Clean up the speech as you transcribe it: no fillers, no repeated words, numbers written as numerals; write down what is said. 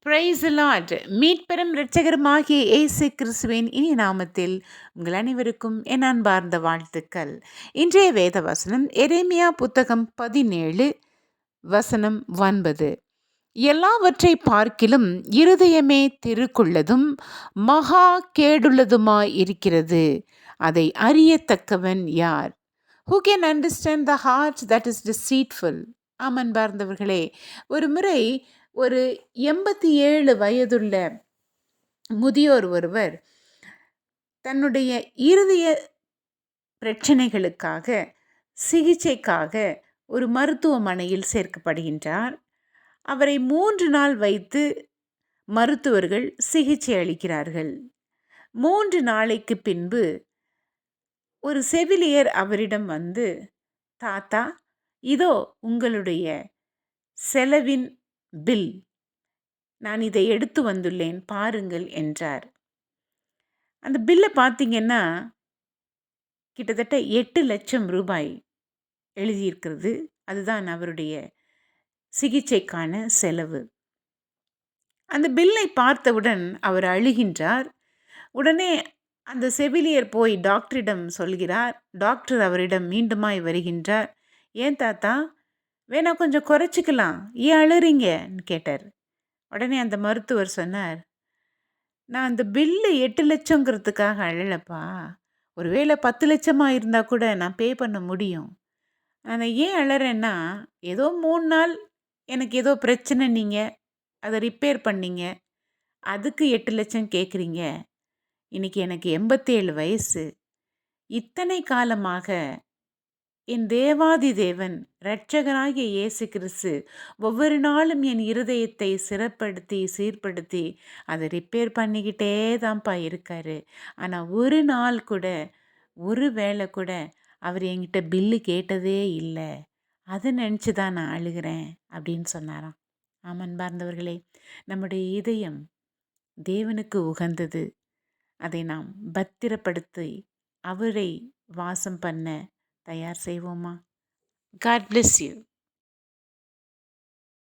Price Lord. மீட்பெரும் இரட்சகருமாகிய இயேசு கிறிஸ்துவின் இனிய நாமத்தில் உங்கள் அனைவருக்கும் என் அன்பார்ந்த வாழ்த்துக்கள். இன்றைய வேத வசனம் எரேமியா புத்தகம் 17 வசனம் 9. எல்லாவற்றை பார்க்கிலும் இருதயமே திருக்குள்ளதும் மகா கேடுள்ளதுமாய் இருக்கிறது, அதை அறியத்தக்கவன் யார்? Who can understand the heart that is deceitful? அன்பார்ந்தவர்களே, ஒரு முறை ஒரு 87 வயதுள்ள முதியோர் ஒருவர் தன்னுடைய இருதய பிரச்சனைகளுக்காக சிகிச்சைக்காக ஒரு மருத்துவமனையில் சேர்க்கப்படுகின்றார். அவரை 3 நாள் வைத்து மருத்துவர்கள் சிகிச்சை அளிக்கிறார்கள். 3 நாளைக்கு பின்பு ஒரு செவிலியர் அவரிடம் வந்து, தாத்தா, இதோ உங்களுடைய செலவின் பில், நான் இதை எடுத்து வந்துள்ளேன் பாருங்கள் என்றார். அந்த பில்லை பார்த்தீங்கன்னா கிட்டத்தட்ட 8 லட்சம் ரூபாய் எழுதியிருக்கிறது. அதுதான் அவருடைய சிகிச்சைக்கான செலவு. அந்த பில்லை பார்த்தவுடன் அவர் அழுகின்றார். உடனே அந்த செவிலியர் போய் டாக்டரிடம் சொல்கிறார். டாக்டர் அவரிடம் மீண்டுமாய் வருகின்றார். ஏன் தாத்தா, வேணா கொஞ்சம் குறைச்சிக்கலாம், ஏன் அழுறீங்கன்னு கேட்டார். உடனே அந்த மருத்துவர் சொன்னார், நான் அந்த பில்லு 8 லட்சங்கிறதுக்காக அழலப்பா, ஒருவேளை 10 லட்சமாக இருந்தால் கூட நான் பே பண்ண முடியும். நான் ஏன் அழறேன்னா, ஏதோ 3 நாள் எனக்கு ஏதோ பிரச்சனை, நீங்கள் அதை ரிப்பேர் பண்ணீங்க, அதுக்கு 8 லட்சம் கேட்குறீங்க. இன்றைக்கி எனக்கு 87 வயசு. இத்தனை காலமாக என் தேவாதி தேவன் இரட்சகராகிய இயேசு கிறிஸ்து ஒவ்வொரு நாளும் என் இருதயத்தை சிறப்படுத்தி சீர்படுத்தி அதை ரிப்பேர் பண்ணிக்கிட்டே தான்ப்பா இருக்காரு. ஆனால் ஒரு நாள் கூட, ஒரு வேளை கூட அவர் என்கிட்ட பில்லு கேட்டதே இல்லை. அதை நினச்சி தான் நான் அழுகிறேன் அப்படின்னு சொன்னாராம். அன்பார்ந்தவர்களே, நம்முடைய இதயம் தேவனுக்கு உகந்தது. அதை நாம் பத்திரப்படுத்தி அவரை வாசம் பண்ண தயார் செய்வோமா? God bless you.